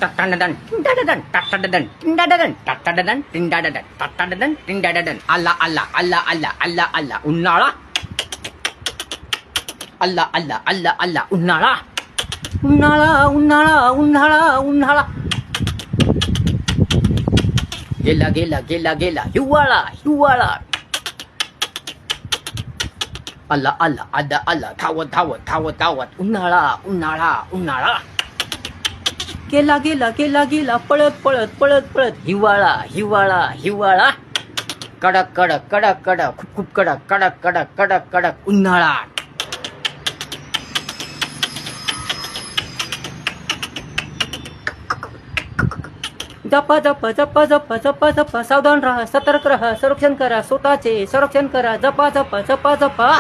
टटडन टिंडाडन टटडन टिंडाडन टटडन टिंडाडन टटडन टिंडाडन अल्ला अल्ला अल्ला अल्ला अल्ला अल्ला उन्हाळा अल्ला अल्ला अल्ला अल्ला उन्हाळा उन्हाळा उन्हाळा उन्हाळा उन्हाळा गेला गेला गेला गेला हिवाळा हिवाळा अल्ला अल्ला अल्ला अल्ला धावत धावत धावत धावत उन्हाळा उन्हाळा उन्हाळा गेला गेला गेला गेला पळत पळत पळत पळत हिवाळा हिवाळा हिवाळा कडक कडक कडक कडक खूप खूप कडक कडक कडक कडक कडक उन्हाळा जपा जपा जपा जपा जपा जपा सावधान राहा सतर्क राहा संरक्षण करा स्वतःचे संरक्षण करा जपा जपा जपा जपा